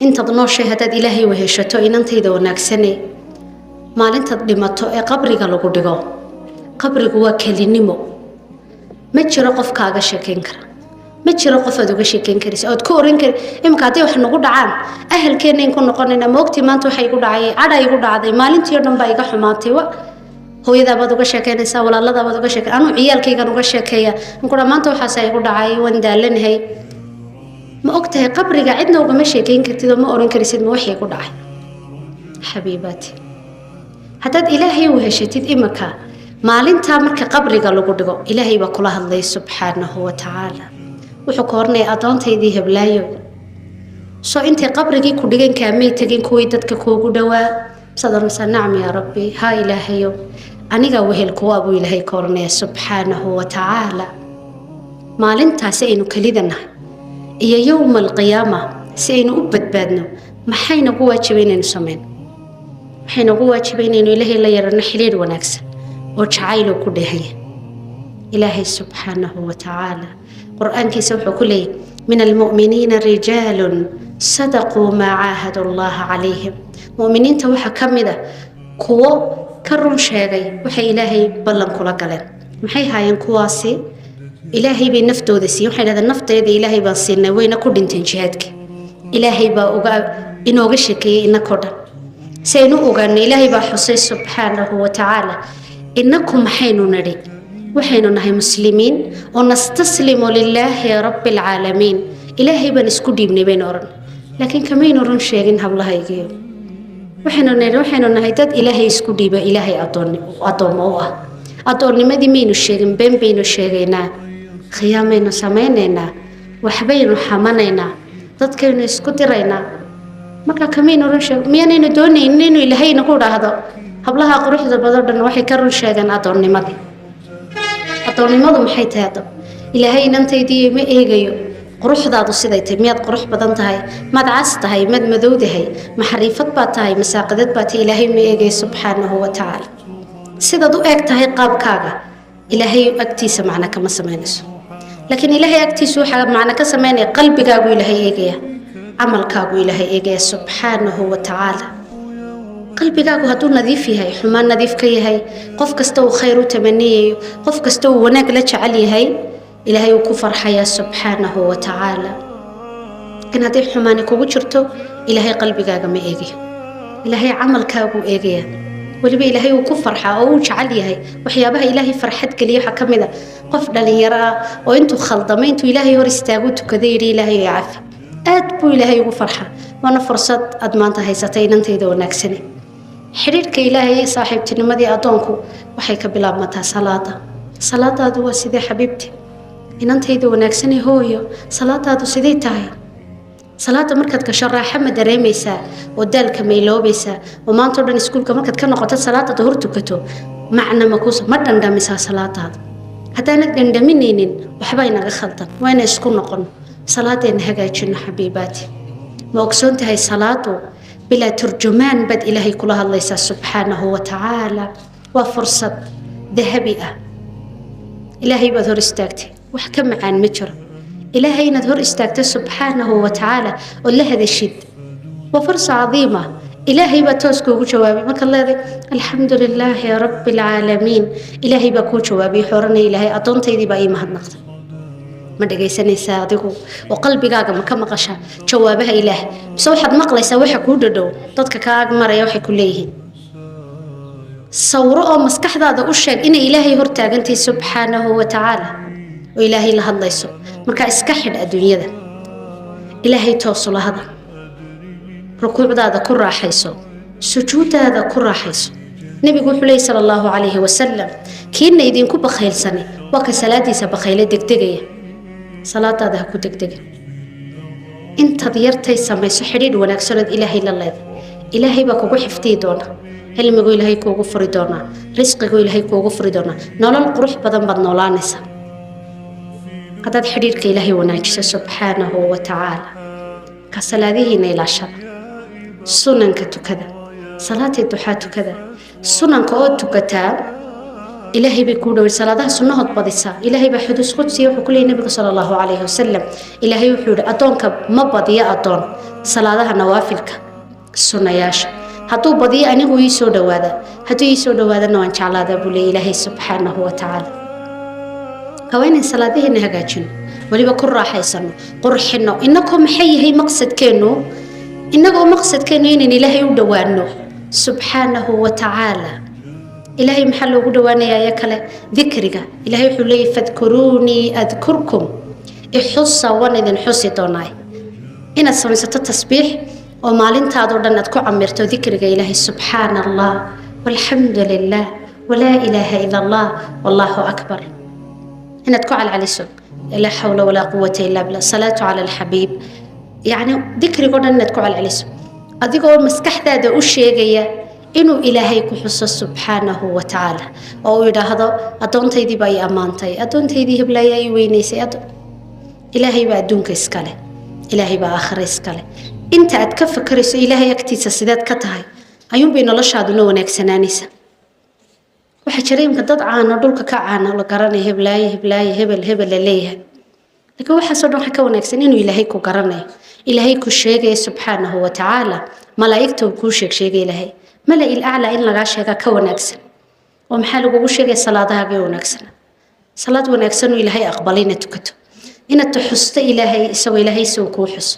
inta noloshay hadaad ilaahay weheshato inantayda wanaagsanay maalinta dhimato ee qabriga lagu dhigo qabrigu waa kelinimo ma jiro qof kaaga sheekeyn kara ma jiro qof aad uga sheekeyn karaysa oo ku oran kar imka haday wax nagu dhacaan ahalkeena in ku noqonayna moogtii maanta waxay igu dhacay cadha igu dhacday maalintii oo dhan baa iga xumaatay hooyada baad uga sheekeynaysaa walaalada baad uga sheekay anu ciyaalkayga uga sheekeeya inkuna maanta waxaas ay igu dhacay waan daalanahay ma ogtahay qabriga cidna uga sheekeyn kartid oo ma oran karaysid ma waxay ku dhacay xabiibati hadaad ilaahay u heshatid imaka maalinta marka qabriga lagu dhigo ilaahay baa kula hadlay subhanahu wa ta'ala wuxuu koornay adoontaydii heblaayo soo intay qabrigii ku dhigan kaamay tagin kuwii dadka kuugu dhawaa sadar sanam ya rabbi ha ilaahayo aniga wehel kuwa abu ilaahay koornay subhanahu wa ta'ala maalintaas aynu kalidanahay iyo yawmal qiyaama si aynu u badbaadno maxayna ku waajibaynaynu sameyn maxayna ku waajibaynaynu ilaahay la yarana xiriir wanaagsan oo jacayl ku dhahay ilaahay subhanahu wa ta'ala quraankiisa wuxuu ku leeyahay min almu'minina rijalun sadaqu ma aahadu Allah alayhim mu'miniinta waxa kamida kuwo ka run sheegay waxa ilaahay ballan kula galeen maxay haayeen kuwaasi ilaahay bay naftooda siiyay waxay leedahay nafteeda ilaahay baa siinay wayna ku dhinteen jihadka ilaahay baa uga inooga sheekeeyay inako dhan saynu ogaanay ilaahay baa xusay subhanahu wa ta'ala innakum maxaynu nari waxaynu nahay muslimiin oo nastaslimu lillahi rabbil alamin ilaahay baan isku dhiibnay baynu oran laakiin kamaynu run sheegin hablahaygiyo waxaynu nahay dad ilaahay isku dhiiba ilaahay adoomo u ah adoonnimadii maynu sheegin been baynu sheegaynaa khiyaamaynu samaynaynaa waxbaynu xamanaynaa dadkaynu isku diraynaa marka kamaynu run sheeg miyaanaynu doonaynin inuu ilaahay nagu dhaahdo hablaha quruxda badan waxay ka run sheegaan adoonnimadii adoonnimadu maxay tahay ilaahay inantaydii ma eegayo quruxdaadu siday tahay miyaad qurux badan tahay mad cas tahay mad madowdahay maxariifad baa tahay masaaqadad baa tahay ilaahay ma eegayo subhanahu wa ta'ala sidaad u eeg tahay qaabkaaga ilaahay agtiisa macna kama sameynayso laakiin ilaahay agtiisa waxa macna ka sameynay qalbigaagu ilaahay eegaya amalkaagu ilaahay eegaya subhanahu wa ta'ala qalbigaagu haduu nadiif yahay xumaan nadiif ka yahay qof kasta uu khayr u tamaniyo qof kasta uu wanaag la jecel yahay ilaahay uu ku farxaya subhanahu wa ta'ala in hadii xumaan kugu jirto ilaahay qalbigaaga ma eegayo ilaahay amalkaagu eegaya waliba ilaahay uu ku farxa oo uu jecel yahay waxyaabaha ilaahay farxad galiyo waxa kamida qof dhalinyaro ah oo intuu khaldamay intuu ilaahay hor istaago tukaday ilaahay yaafi aad buu ilaahay ugu farxa wana fursad aad maanta haysatay inantayda wanaagsan xiriirka ilaahay saaxiibtinimadii adoonku waxay ka bilaabmataa salaadaadu waa sidee xabiibti inantayda wanaagsan hooyo salaadaadu sidee tahay salaada markaad ka sharaxa ma dareemaysaa oo daalka meeloobaysaa oo maanta dhan iskuulka markaad ka noqoto salaada hor tukato macna ma ku ma dhandhamisa salaadaada hadana dhandhaminaynin waxba inaga khaldan wayna isku noqon salaadeena hagaajino xabiibaati ma ogsoon tahay salaadu bila turjumaan bad ilaahay kula hadlaysa subhanahu wa ta'ala wa fursad dahabi ah ilaahay baad hor istaagtay wax ka macaan ma jiro ilaahay inaad hor istaagtay subhanahu wa ta'ala oo la hadashid wa fursad cadiima ilaahay baa toos kuugu jawaabay marka leedahay alxamdulilaahi rabbil alamin ilaahay baa kuu jawaabay xoranay ilaahay adoontaydii baa ii mahadnaqtay ma dhageysanaysaa adigu oo qalbigaaga ma ka maqashaa jawaabaha ilaahay soo waxaad maqlaysaa waxa ku dhadhow dadka ka ag maraya waxay ku leeyihiin sawro oo maskaxdaada u sheeg in ilaahay hor taagantay subhanahu wa ta'ala oo ilaahay la hadlayso marka iska xid adduunyada ilaahay toosula hada rukuucdaada ku raaxayso sujuudaada ku raaxayso nabigu wuxuu leeyahay sallallahu alayhi wasallam kiina idinku bakhaylsani waa ka salaadiisa bakhayle degdegaya salaadaada ku degdegin inta yartay samayso xiriir wanaagsan ilaahay la leeyahay ilaahay baa kugu xiftii doona cilmigu ilaahay kugu furi doona risqigu ilaahay kugu furi doona nolol qurux badan baad noolaanaysaa qadad xiriirka ilaahay wanaajiso subhanahu wa ta'ala ka salaadihiina ilaashada sunanka tukada salaati duha tukada sunanka oo tukataa إلهي بيكون صلاة سنة بديسة إلهي بحدوث قدسي وحكول النبي صلى الله عليه وسلم إلهي وحول أدونك ما بديا أدون صلاة نوافلك السنة ياش هتو بديا أني هو يسود هذا هتو يسود هذا نوان على هذا بولي إلهي سبحانه وتعالى كوين صلاة إنها جاتشن ولي بكون راح يسمو قرحنا إنكم حي هي مقصد كأنه إنكم مقصد كأنه إن إلهي ودوانه سبحانه وتعالى إلهي محل ودوانا يا كلا ذكرك إلهي حلي فاذكروني أذكركم إحصى وانا حصي دوناي إن السمسة التسبيح ومالين تادورنا نتكو عمرتو ذكرك إلهي سبحان الله والحمد لله ولا إله إلا الله والله أكبر إن تكو على العليسو لا حول ولا قوة إلا بالله صلاة على الحبيب يعني ذكري قلنا نتكو على العليسو أذيكو مسكح ذا أشياء إنه إلهي كحصة سبحانه وتعالى أو إذا هذا أدونتي دي باي أمانتي أدونتي دي هبلايا وينيسي إلهي بأدونك إسكاله إلهي بآخر إسكاله أنت أتكفكر إلهي يكتيس السيدات كتاهي أيوم بين الله شادونا ونكسنانيسا waxay jireen ka dad caano dhulka ka caano la garanay hebel leeyahay laakiin waxa soo dhan ka wanaagsan inuu Ilaahay ku garanayo Ilaahay ku sheegay subhanahu wa ta'ala malaa'iktu ku sheegay Ilaahay malaa'il a'la in laga sheega ka wanaagsan oo maxaa lagu sheegay salaadaha ka wanaagsan salaad wanaagsan oo Ilaahay aqbalina tukato inaad xusto Ilaahay isagoo Ilaahay soo ku xuso